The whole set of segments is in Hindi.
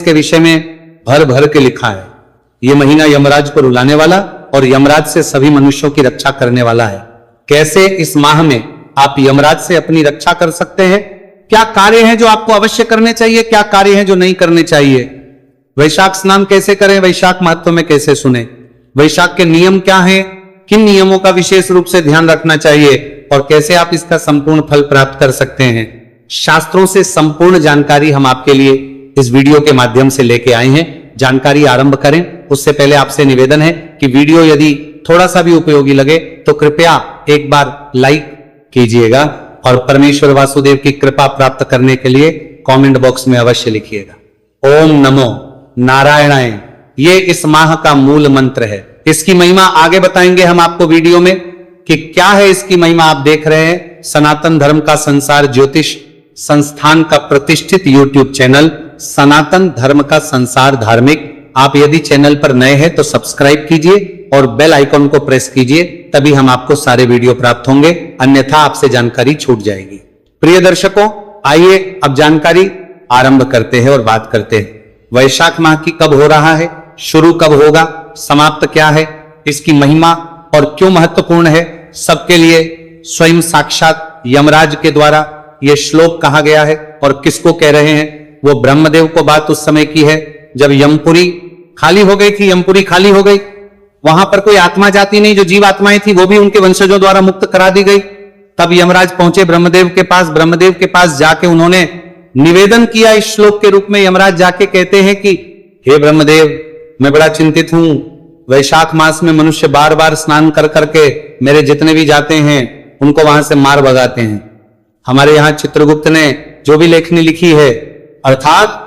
के विषय में भर भर के लिखा है। यह महीना यमराज को रुलाने वाला और यमराज से सभी मनुष्यों की रक्षा करने वाला है। कैसे इस माह में आप यमराज से अपनी रक्षा कर सकते हैं, क्या कार्य हैं जो आपको अवश्य करने चाहिए, क्या कार्य हैं जो नहीं करने चाहिए, वैशाख स्नान कैसे करें, वैशाख महत्व में कैसे सुने, वैशाख के नियम क्या हैं, किन नियमों का विशेष रूप से ध्यान रखना चाहिए और कैसे आप इसका संपूर्ण फल प्राप्त कर सकते हैं। शास्त्रों से संपूर्ण जानकारी हम आपके लिए इस वीडियो के माध्यम से लेके आए हैं। जानकारी आरंभ करें उससे पहले आपसे निवेदन है कि वीडियो यदि थोड़ा सा भी उपयोगी लगे तो कृपया एक बार लाइक कीजिएगा और परमेश्वर वासुदेव की कृपा प्राप्त करने के लिए कमेंट बॉक्स में अवश्य लिखिएगा। ओम नमो नारायणाय, ये इस माह का मूल मंत्र है। इसकी महिमा आगे बताएंगे हम आपको वीडियो में कि क्या है इसकी महिमा। आप देख रहे हैं सनातन धर्म का संसार ज्योतिष संस्थान का प्रतिष्ठित यूट्यूब चैनल सनातन धर्म का संसार धार्मिक। आप यदि चैनल पर नए हैं तो सब्सक्राइब कीजिए और बेल आइकॉन को प्रेस कीजिए, तभी हम आपको सारे वीडियो प्राप्त होंगे, अन्यथा आपसे जानकारी छूट जाएगी। प्रिय दर्शकों, आइए अब जानकारी आरंभ करते हैं और बात करते हैं। वैशाख माह की कब हो रहा है, शुरू कब होगा, समाप्त क्या है, इसकी महिमा और क्यों महत्वपूर्ण है, सबके लिए स्वयं साक्षात यमराज के द्वारा यह श्लोक कहा गया है। और किसको कह रहे हैं, वो ब्रह्मदेव को बात उस समय की है जब यमपुरी खाली हो गई थी। यमपुरी खाली हो गई, वहां पर कोई आत्मा जाती नहीं, जो जीव आत्माएं थी वो भी उनके वंशजों द्वारा मुक्त करा दी गई। तब यमराज पहुंचे ब्रह्मदेव के पास। ब्रह्मदेव के पास जाके उन्होंने निवेदन किया इस श्लोक के रूप में। यमराज जाके कहते हैं कि हे ब्रह्मदेव, मैं बड़ा चिंतित हूं। वैशाख मास में मनुष्य बार बार स्नान कर करके मेरे जितने भी जाते हैं उनको वहां से मार भगाते हैं। हमारे यहां चित्रगुप्त ने जो भी लेखनी लिखी है, अर्थात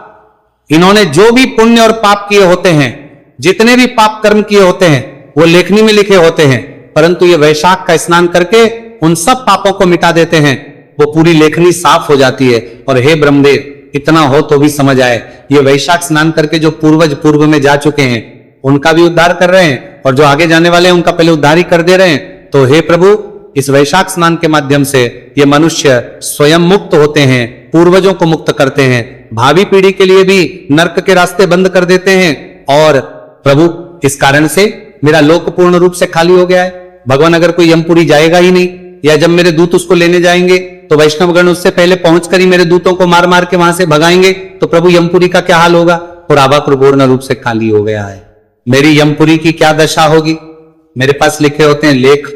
इन्होंने जो भी पुण्य और पाप किए होते हैं, जितने भी पाप कर्म किए होते हैं वो लेखनी में लिखे होते हैं, परंतु ये वैशाख का स्नान करके उन सब पापों को मिटा देते हैं। वो पूरी लेखनी साफ हो जाती है। और हे ब्रह्मदेव, इतना हो तो भी समझ आए, ये वैशाख स्नान करके जो पूर्वज पूर्व में जा चुके हैं उनका भी उद्धार कर रहे हैं और जो आगे जाने वाले हैं उनका पहले उद्धार ही कर दे रहे हैं। तो हे प्रभु, इस वैशाख स्नान के माध्यम से ये मनुष्य स्वयं मुक्त होते हैं, पूर्वजों को मुक्त करते हैं, भावी पीढ़ी के लिए भी नरक के रास्ते बंद कर देते हैं। और प्रभु, इस कारण से मेरा लोक पूर्ण रूप से खाली हो गया है। भगवान अगर कोई यमपुरी जाएगा ही नहीं, या जब मेरे दूत उसको लेने जाएंगे तो वैष्णवगण उससे पहले पहुंचकर ही मेरे दूतों को मार मार के वहां से भगाएंगे, तो प्रभु यमपुरी का क्या हाल होगा। और आभापुर पूर्ण रूप से खाली हो गया है। मेरी यमपुरी की क्या दशा होगी। मेरे पास लिखे होते हैं लेख,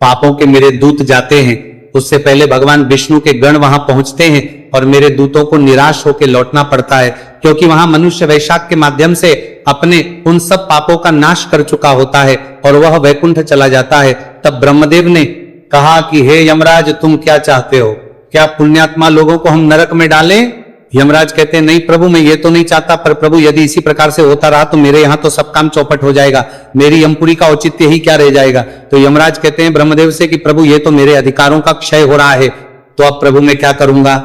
पापों के मेरे दूत जाते हैं, उससे पहले भगवान विष्णु के गण वहां पहुंचते हैं और मेरे दूतों को निराश होकर लौटना पड़ता है, क्योंकि वहां मनुष्य वैशाख के माध्यम से अपने उन सब पापों का नाश कर चुका होता है और वह वैकुंठ चला जाता है। तब ब्रह्मदेव ने कहा कि हे यमराज, तुम क्या चाहते हो, क्या पुण्यात्मा लोगों को हम नरक में डालें। यमराज कहते हैं नहीं प्रभु, मैं ये तो नहीं चाहता, पर प्रभु यदि इसी प्रकार से होता रहा तो मेरे यहाँ तो सब काम चौपट हो जाएगा, मेरी यमपुरी का औचित्य ही क्या रह जाएगा। तो यमराज कहते हैं ब्रह्मदेव से कि प्रभु, ये तो मेरे अधिकारों का क्षय हो रहा है, तो अब प्रभु मैं क्या करूंगा।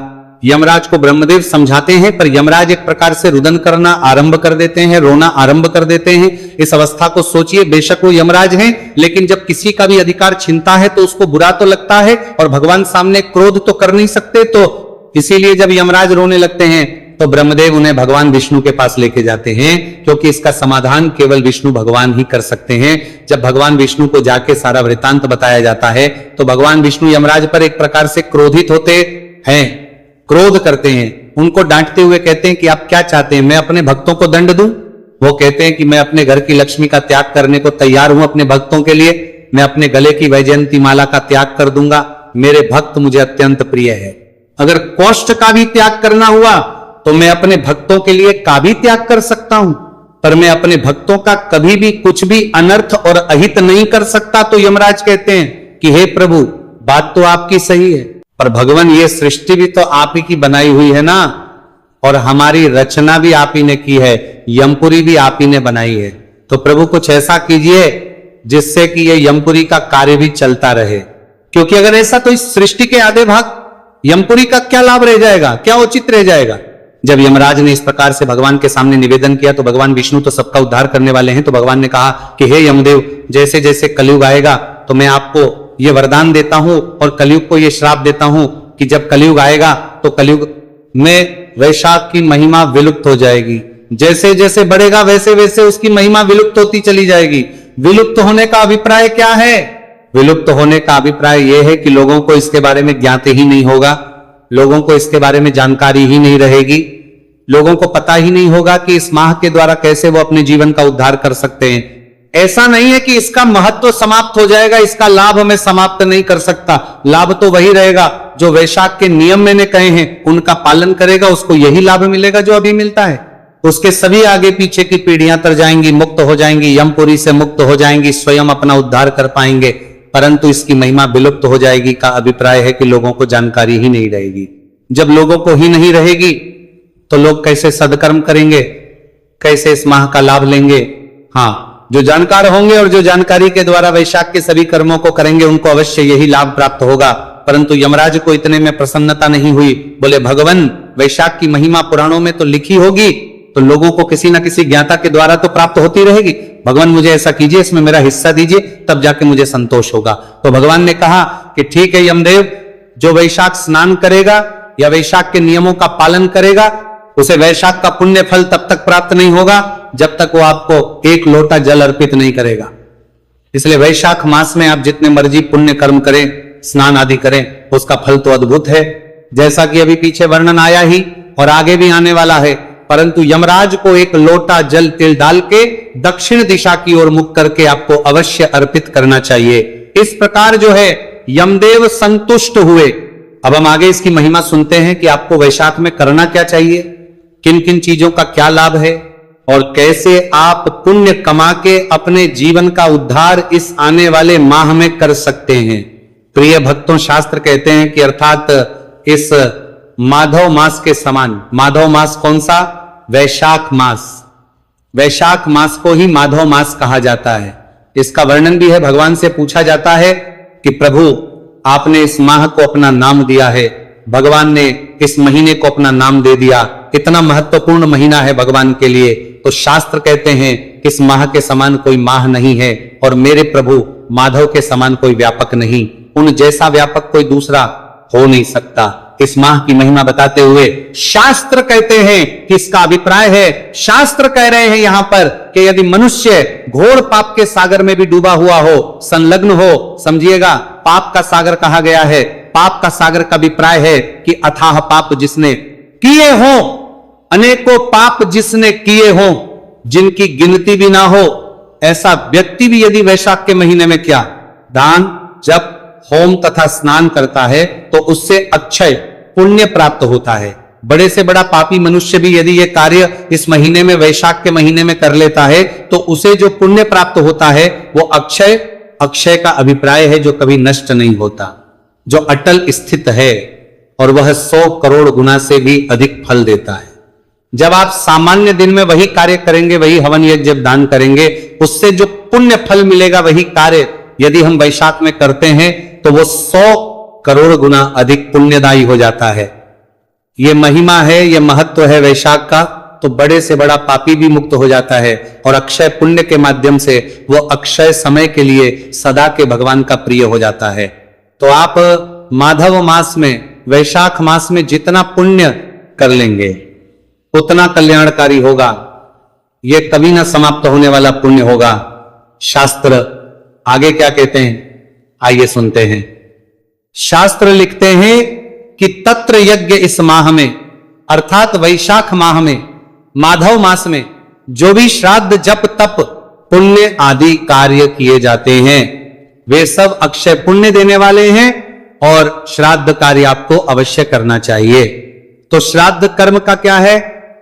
यमराज को ब्रह्मदेव समझाते हैं, पर यमराज एक प्रकार से रुदन करना आरंभ कर देते हैं, रोना आरंभ कर देते हैं। इस अवस्था को सोचिए, बेशक वो यमराज हैं, लेकिन जब किसी का भी अधिकार छीनता है तो उसको बुरा तो लगता है, और भगवान सामने क्रोध तो कर नहीं सकते। तो इसीलिए जब यमराज रोने लगते हैं तो ब्रह्मदेव उन्हें भगवान विष्णु के पास लेके जाते हैं, क्योंकि इसका समाधान केवल विष्णु भगवान ही कर सकते हैं। जब भगवान विष्णु को जाके सारा वृतांत बताया जाता है तो भगवान विष्णु यमराज पर एक प्रकार से क्रोधित होते हैं, क्रोध करते हैं, उनको डांटते हुए कहते हैं कि आप क्या चाहते हैं, मैं अपने भक्तों को दंड दूं। वो कहते हैं कि मैं अपने घर की लक्ष्मी का त्याग करने को तैयार हूं अपने भक्तों के लिए, मैं अपने गले की वैजयंती माला का त्याग कर दूंगा, मेरे भक्त मुझे अत्यंत प्रिय है। अगर कौष्ठ का भी त्याग करना हुआ तो मैं अपने भक्तों के लिए का भी त्याग कर सकता हूं, पर मैं अपने भक्तों का कभी भी कुछ भी अनर्थ और अहित नहीं कर सकता। तो यमराज कहते हैं कि हे प्रभु, बात तो आपकी सही है, पर भगवान ये सृष्टि भी तो आप ही की बनाई हुई है ना, और हमारी रचना भी आप ही ने की है, यमपुरी भी आप ही ने बनाई है। तो प्रभु कुछ ऐसा कीजिए जिससे कि ये यमपुरी का कार्य भी चलता रहे, क्योंकि अगर ऐसा तो इस सृष्टि के आधे भाग यमपुरी का क्या लाभ रह जाएगा, क्या उचित रह जाएगा। जब यमराज ने इस प्रकार से भगवान के सामने निवेदन किया तो भगवान विष्णु तो सबका उद्धार करने वाले हैं, तो भगवान ने कहा कि हे यमदेव, जैसे जैसे कलयुग आएगा तो मैं आपको ये वरदान देता हूं और कलयुग को ये श्राप देता हूं कि जब कलयुग आएगा तो कलयुग में वैशाख की महिमा विलुप्त हो जाएगी, जैसे जैसे बढ़ेगा वैसे वैसे उसकी महिमा विलुप्त होती चली जाएगी। विलुप्त होने का अभिप्राय क्या है? विलुप्त होने का अभिप्राय यह है कि लोगों को इसके बारे में ज्ञात ही नहीं होगा, लोगों को इसके बारे में जानकारी ही नहीं रहेगी, लोगों को पता ही नहीं होगा कि इस माह के द्वारा कैसे वो अपने जीवन का उद्धार कर सकते हैं। ऐसा नहीं है कि इसका महत्व समाप्त हो जाएगा, इसका लाभ हमें समाप्त नहीं कर सकता। लाभ तो वही रहेगा जो वैशाख के नियम मैंने कहे हैं उनका पालन करेगा, उसको यही लाभ मिलेगा जो अभी मिलता है। उसके सभी आगे पीछे की पीढ़ियां तर जाएंगी, मुक्त हो जाएंगी, यमपुरी से मुक्त हो जाएंगी, स्वयं अपना उद्धार कर पाएंगे, परंतु इसकी महिमा विलुप्त हो जाएगी का अभिप्राय है कि लोगों को जानकारी ही नहीं रहेगी। जब लोगों को ही नहीं रहेगी तो लोग कैसे सदकर्म करेंगे, कैसे इस माह का लाभ लेंगे? हाँ, जो जानकार होंगे और जो जानकारी के द्वारा वैशाख के सभी कर्मों को करेंगे उनको अवश्य यही लाभ प्राप्त होगा। परंतु यमराज को इतने में प्रसन्नता नहीं हुई, बोले भगवान वैशाख की महिमा पुराणों में तो लिखी होगी, तो लोगों को किसी ना किसी ज्ञाता के द्वारा तो प्राप्त होती रहेगी। भगवान मुझे ऐसा कीजिए, इसमें मेरा हिस्सा दीजिए, तब जाके मुझे संतोष होगा। तो भगवान ने कहा कि ठीक है यमदेव, जो वैशाख स्नान करेगा या वैशाख के नियमों का पालन करेगा उसे वैशाख का पुण्य फल तब तक प्राप्त नहीं होगा जब तक वो आपको एक लोटा जल अर्पित नहीं करेगा। इसलिए वैशाख मास में आप जितने मर्जी पुण्य कर्म करें, स्नान आदि करें, उसका फल तो अद्भुत है, जैसा कि अभी पीछे वर्णन आया ही और आगे भी आने वाला है। परंतु यमराज को एक लोटा जल तिल डाल के दक्षिण दिशा की ओर मुख करके आपको अवश्य अर्पित करना चाहिए। इस प्रकार जो है यमदेव संतुष्ट हुए। अब हम आगे इसकी महिमा सुनते हैं कि आपको वैशाख में करना क्या चाहिए, किन किन चीजों का क्या लाभ है और कैसे आप पुण्य कमा के अपने जीवन का उद्धार इस आने वाले माह में कर सकते हैं। प्रिय भक्तों, शास्त्र कहते हैं कि अर्थात इस माधव मास के समान, माधव मास कौन सा? वैशाख मास। वैशाख मास को ही माधव मास कहा जाता है। इसका वर्णन भी है, भगवान से पूछा जाता है कि प्रभु आपने इस माह को अपना नाम दिया है, भगवान ने इस महीने को अपना नाम दे दिया, इतना महत्वपूर्ण महीना है भगवान के लिए। तो शास्त्र कहते हैं कि इस माह के समान कोई माह नहीं है और मेरे प्रभु माधव के समान कोई व्यापक नहीं, उन जैसा व्यापक कोई दूसरा हो नहीं सकता। इस माह की महिमा बताते हुए शास्त्र कहते हैं कि इसका अभिप्राय है, शास्त्र कह रहे हैं यहां पर कि यदि मनुष्य घोर पाप के सागर में भी डूबा हुआ हो, संलग्न हो, समझिएगा पाप का सागर कहा गया है। पाप का सागर का अभिप्राय है कि अथाह पाप जिसने किए हो, अनेकों पाप जिसने किए हो, जिनकी गिनती भी ना हो, ऐसा व्यक्ति भी यदि वैशाख के महीने में क्या दान, जप, होम तथा स्नान करता है तो उससे अक्षय पुण्य प्राप्त होता है। बड़े से बड़ा पापी मनुष्य भी यदि ये कार्य इस महीने में, वैशाख के महीने में कर लेता है तो उसे जो पुण्य प्राप्त होता है वो अक्षय, अक्षय का अभिप्राय है जो कभी नष्ट नहीं होता, जो अटल स्थित है और वह 100 करोड़ गुना से भी अधिक फल देता है। जब आप सामान्य दिन में वही कार्य करेंगे, वही हवन यज्ञ जब दान करेंगे, उससे जो पुण्य फल मिलेगा वही कार्य यदि हम वैशाख में करते हैं तो वो 100 करोड़ गुना अधिक पुण्यदायी हो जाता है। ये महिमा है, ये महत्व है वैशाख का। तो बड़े से बड़ा पापी भी मुक्त हो जाता है और अक्षय पुण्य के माध्यम से वो अक्षय समय के लिए सदा के भगवान का प्रिय हो जाता है। तो आप माधव मास में, वैशाख मास में जितना पुण्य कर लेंगे उतना कल्याणकारी होगा। ये कभी ना समाप्त होने वाला पुण्य होगा। शास्त्र आगे क्या कहते हैं, आइए सुनते हैं। शास्त्र लिखते हैं कि तत्र यज्ञ इस माह में, अर्थात वैशाख माह में, माधव मास में जो भी श्राद्ध, जप, तप, पुण्य आदि कार्य किए जाते हैं वे सब अक्षय पुण्य देने वाले हैं और श्राद्ध कार्य आपको अवश्य करना चाहिए। तो श्राद्ध कर्म का क्या है?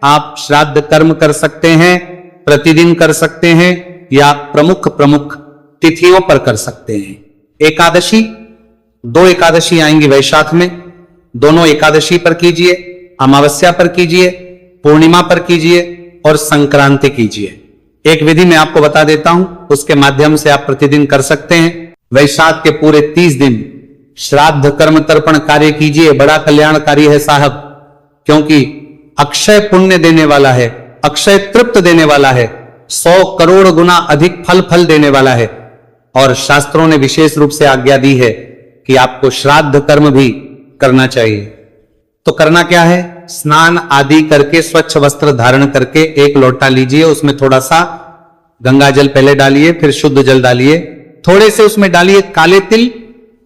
आप श्राद्ध कर्म कर सकते हैं, प्रतिदिन कर सकते हैं या प्रमुख प्रमुख तिथियों पर कर सकते हैं। एकादशी, 2 एकादशी आएंगी वैशाख में, दोनों एकादशी पर कीजिए, अमावस्या पर कीजिए, पूर्णिमा पर कीजिए और संक्रांति कीजिए। एक विधि मैं आपको बता देता हूं, उसके माध्यम से आप प्रतिदिन कर सकते हैं। वैशाख के पूरे 30 दिन श्राद्ध कर्म तर्पण कार्य कीजिए, बड़ा कल्याणकारी है साहब, क्योंकि अक्षय पुण्य देने वाला है, अक्षय तृप्त देने वाला है, 100 करोड़ गुना अधिक फल देने वाला है। और शास्त्रों ने विशेष रूप से आज्ञा दी है कि आपको श्राद्ध कर्म भी करना चाहिए। तो करना क्या है? स्नान आदि करके स्वच्छ वस्त्र धारण करके एक लोटा लीजिए, उसमें थोड़ा सा गंगा जल पहले डालिए, फिर शुद्ध जल डालिए, थोड़े से उसमें डालिए काले तिल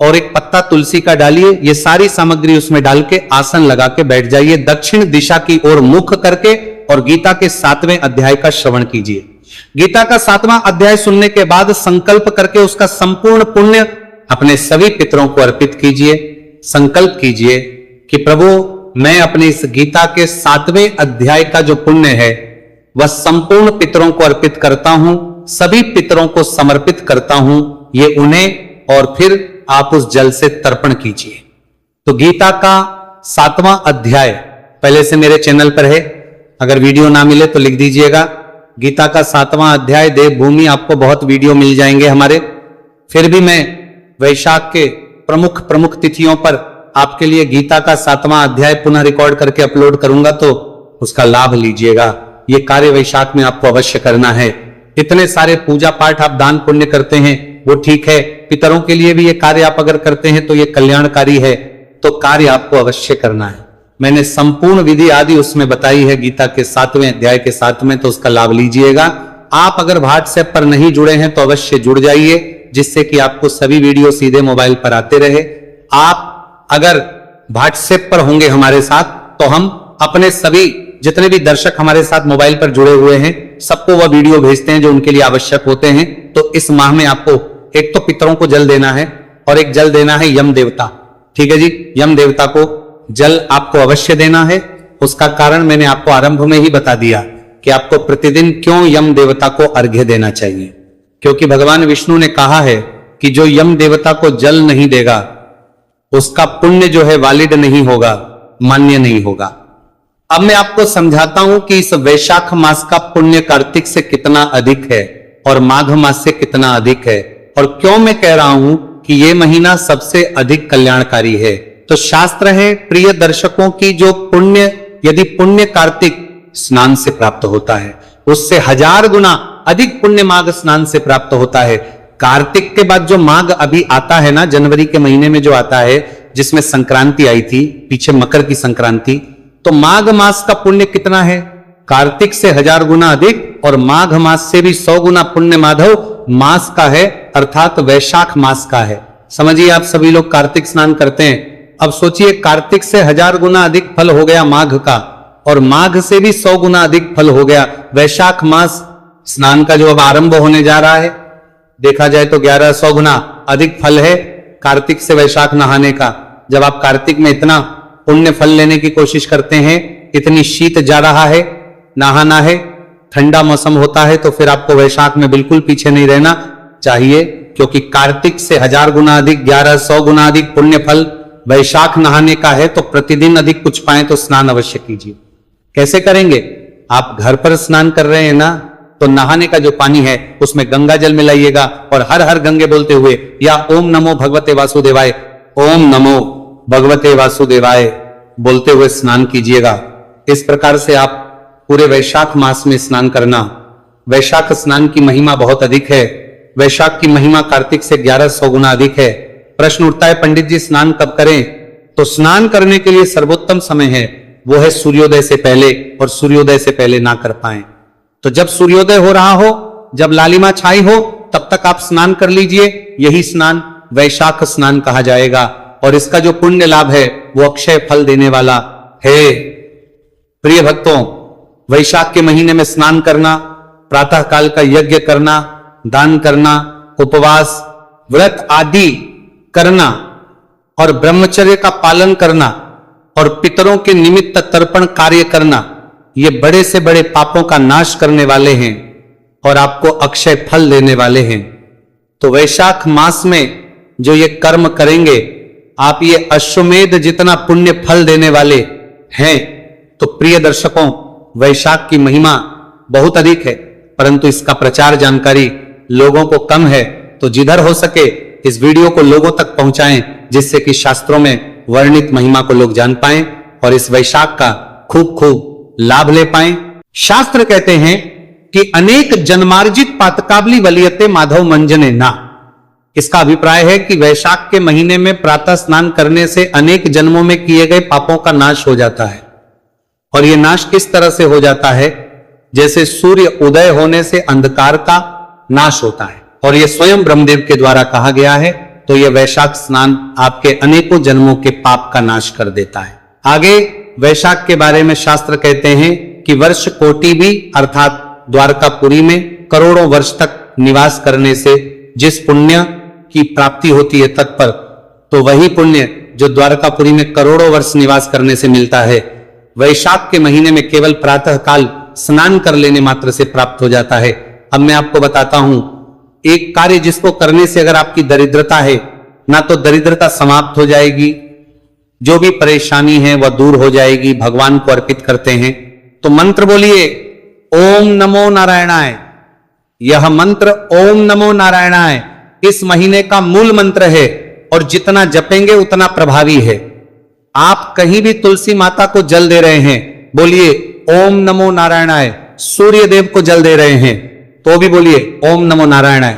और एक पत्ता तुलसी का डालिए। ये सारी सामग्री उसमें डाल के आसन लगा के बैठ जाइए, दक्षिण दिशा की ओर मुख करके, और गीता के 7वें अध्याय का श्रवण कीजिए। गीता का 7वां अध्याय सुनने के बाद संकल्प करके उसका संपूर्ण पुण्य अपने सभी पितरों को अर्पित कीजिए। संकल्प कीजिए कि प्रभु मैं अपने इस गीता के 7वें अध्याय का जो पुण्य है वह संपूर्ण पितरों को अर्पित करता हूं, सभी पितरों को समर्पित करता हूं, ये उन्हें, और फिर आप उस जल से तर्पण कीजिए। तो गीता का 7वां अध्याय पहले से मेरे चैनल पर है, अगर वीडियो ना मिले तो लिख दीजिएगा। गीता का 7वां अध्याय देवभूमि, आपको बहुत वीडियो मिल जाएंगे हमारे। फिर भी मैं वैशाख के प्रमुख तिथियों पर आपके लिए गीता का 7वां अध्याय पुनः रिकॉर्ड करके अपलोड करूंगा, तो उसका लाभ लीजिएगा। ये कार्य वैशाख में आपको अवश्य करना है। इतने सारे पूजा पाठ आप दान पुण्य करते हैं वो ठीक है, पितरों के लिए भी ये कार्य आप अगर करते हैं तो ये कल्याणकारी है, तो कार्य आपको अवश्य करना है। मैंने संपूर्ण विधि आदि उसमें बताई है गीता के 7वें अध्याय के 7 में, तो उसका लाभ लीजिएगा। आप अगर व्हाट्सएप पर नहीं जुड़े हैं तो अवश्य जुड़ जाइए, जिससे कि आपको सभी वीडियो सीधे मोबाइल पर आते रहे। आप अगर व्हाट्सएप पर होंगे हमारे साथ, तो हम अपने सभी जितने भी दर्शक हमारे साथ मोबाइल पर जुड़े हुए हैं सबको वह वीडियो भेजते हैं जो उनके लिए आवश्यक होते हैं। तो इस माह में आपको एक तो पितरों को जल देना है और एक जल देना है यम देवता। ठीक है जी, यम देवता को जल आपको अवश्य देना है। उसका कारण मैंने आपको आरंभ में ही बता दिया कि आपको प्रतिदिन क्यों यम देवता को अर्घ्य देना चाहिए, क्योंकि भगवान विष्णु ने कहा है कि जो यम देवता को जल नहीं देगा उसका पुण्य जो है वैलिड नहीं होगा, मान्य नहीं होगा। अब मैं आपको समझाता हूं कि इस वैशाख मास का पुण्य कार्तिक से कितना अधिक है और माघ मास से कितना अधिक है, और क्यों मैं कह रहा हूं कि यह महीना सबसे अधिक कल्याणकारी है। तो शास्त्र है प्रिय दर्शकों की, जो पुण्य यदि पुण्य कार्तिक स्नान से प्राप्त होता है उससे 1000 गुना अधिक पुण्य माघ स्नान से प्राप्त होता है। कार्तिक के बाद जो माघ अभी आता है ना, जनवरी के महीने में जो आता है, जिसमें संक्रांति आई थी पीछे, मकर की संक्रांति, तो माघ मास का पुण्य कितना है? कार्तिक से 1000 गुना अधिक, और माघ मास से भी 100 गुना पुण्य माधव मास का है, अर्थात वैशाख मास का है। समझिए, आप सभी लोग कार्तिक स्नान करते हैं। अब सोचिए, कार्तिक से 1000 गुना अधिक फल हो गया माघ का, और माघ से भी 100 गुना अधिक फल हो गया वैशाख मास स्नान का, जो अब आरंभ होने जा रहा है। देखा जाए तो 1100 गुना अधिक फल है कार्तिक से वैशाख नहाने का। जब आप कार्तिक में इतना पुण्य फल लेने की कोशिश करते हैं, इतनी शीत जा रहा है, नहाना है, ठंडा मौसम होता है, तो फिर आपको वैशाख में बिल्कुल पीछे नहीं रहना चाहिए, क्योंकि कार्तिक से 1000 गुना अधिक, 1100 गुना अधिक पुण्य फल वैशाख नहाने का है। तो प्रतिदिन अधिक कुछ पाए तो स्नान अवश्य कीजिए। कैसे करेंगे? आप घर पर स्नान कर रहे हैं ना, तो नहाने का जो पानी है उसमें गंगा जल मिलाइएगा, और हर हर गंगे बोलते हुए या ओम नमो भगवते वासुदेवाय, ओम नमो भगवते वासुदेवाय बोलते हुए स्नान कीजिएगा। इस प्रकार से आप पूरे वैशाख मास में स्नान करना। वैशाख स्नान की महिमा बहुत अधिक है। वैशाख की महिमा कार्तिक से 1100 गुना अधिक है। प्रश्न उठता है, पंडित जी स्नान कब करें? तो स्नान करने के लिए सर्वोत्तम समय है वो है सूर्योदय से पहले, और सूर्योदय से पहले ना कर पाए तो जब सूर्योदय हो रहा हो, जब लालिमा छाई हो, तब तक आप स्नान कर लीजिए। यही स्नान वैशाख स्नान कहा जाएगा, और इसका जो पुण्य लाभ है वो अक्षय फल देने वाला है। प्रिय भक्तों, वैशाख के महीने में स्नान करना, प्रातः काल का यज्ञ करना, दान करना, उपवास व्रत आदि करना, और ब्रह्मचर्य का पालन करना, और पितरों के निमित्त तर्पण कार्य करना, ये बड़े से बड़े पापों का नाश करने वाले हैं और आपको अक्षय फल देने वाले हैं। तो वैशाख मास में जो ये कर्म करेंगे, आप ये अश्वमेध जितना पुण्य फल देने वाले हैं। तो प्रिय दर्शकों, वैशाख की महिमा बहुत अधिक है, परंतु इसका प्रचार जानकारी लोगों को कम है। तो जिधर हो सके इस वीडियो को लोगों तक पहुंचाएं, जिससे कि शास्त्रों में वर्णित महिमा को लोग जान पाएं और इस वैशाख का खूब खूब लाभ ले पाएं। शास्त्र कहते हैं कि अनेक जन्मार्जित पातकाबली वलियते माधव मंजने ना। इसका अभिप्राय है कि वैशाख के महीने में प्रातः स्नान करने से अनेक जन्मों में किए गए पापों का नाश हो जाता है। और ये नाश किस तरह से हो जाता है? जैसे सूर्य उदय होने से अंधकार का नाश होता है, और ये स्वयं ब्रह्मदेव के द्वारा कहा गया है। तो यह वैशाख स्नान आपके अनेकों जन्मों के पाप का नाश कर देता है। आगे वैशाख के बारे में शास्त्र कहते हैं कि वर्ष कोटि भी अर्थात द्वारकापुरी में करोड़ों वर्ष तक निवास करने से जिस पुण्य की प्राप्ति होती है तत्पर, तो वही पुण्य जो द्वारकापुरी में करोड़ों वर्ष निवास करने से मिलता है, वैशाख के महीने में केवल प्रातः काल स्नान कर लेने मात्र से प्राप्त हो जाता है। अब मैं आपको बताता हूं, एक कार्य जिसको करने से अगर आपकी दरिद्रता है, ना तो दरिद्रता समाप्त हो जाएगी, जो भी परेशानी है वह दूर हो जाएगी, भगवान को अर्पित करते हैं। तो मंत्र बोलिए, ओम नमो नारायणाय। यह मंत्र ओम नमो नारायणाय इस महीने का मूल मंत्र है, और जितना जपेंगे उतना प्रभावी है। आप कहीं भी तुलसी माता को जल दे रहे हैं, बोलिए ओम नमो नारायणाय। सूर्य देव को जल दे रहे हैं तो भी बोलिए ओम नमो नारायणाय।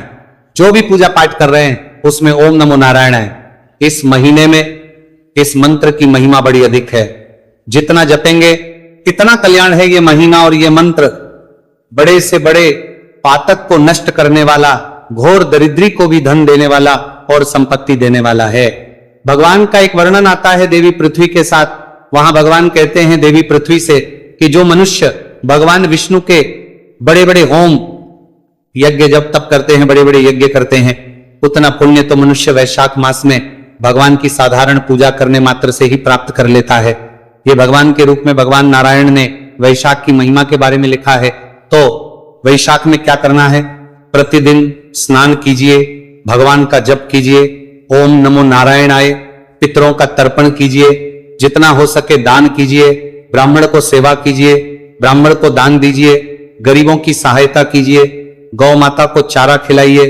जो भी पूजा पाठ कर रहे हैं उसमें ओम नमो नारायणाय। इस महीने में इस मंत्र की महिमा बड़ी अधिक है। जितना जपेंगे कितना कल्याण है ये महीना, और ये मंत्र बड़े से बड़े पातक को नष्ट करने वाला, घोर दरिद्री को भी धन देने वाला और संपत्ति देने वाला है। भगवान का एक वर्णन आता है देवी पृथ्वी के साथ। वहां भगवान कहते हैं देवी पृथ्वी से कि जो मनुष्य भगवान विष्णु के बड़े बड़े होम यज्ञ जब तप करते हैं, बड़े बड़े यज्ञ करते हैं, उतना पुण्य तो मनुष्य वैशाख मास में भगवान की साधारण पूजा करने मात्र से ही प्राप्त कर लेता है। ये भगवान के रूप में भगवान नारायण ने वैशाख की महिमा के बारे में लिखा है। तो वैशाख में क्या करना है? प्रतिदिन स्नान कीजिए, भगवान का जप कीजिए, ओम नमो नारायणाय, पितरों का तर्पण कीजिए, जितना हो सके दान कीजिए, ब्राह्मण को सेवा कीजिए, ब्राह्मण को दान दीजिए, गरीबों की सहायता कीजिए, गौ माता को चारा खिलाइए,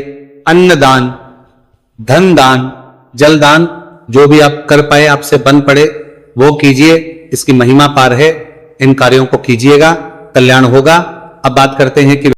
अन्न दान, धन दान, जल दान, जो भी आप कर पाए, आपसे बन पड़े वो कीजिए। इसकी महिमा पार है। इन कार्यों को कीजिएगा, कल्याण होगा। अब बात करते हैं कि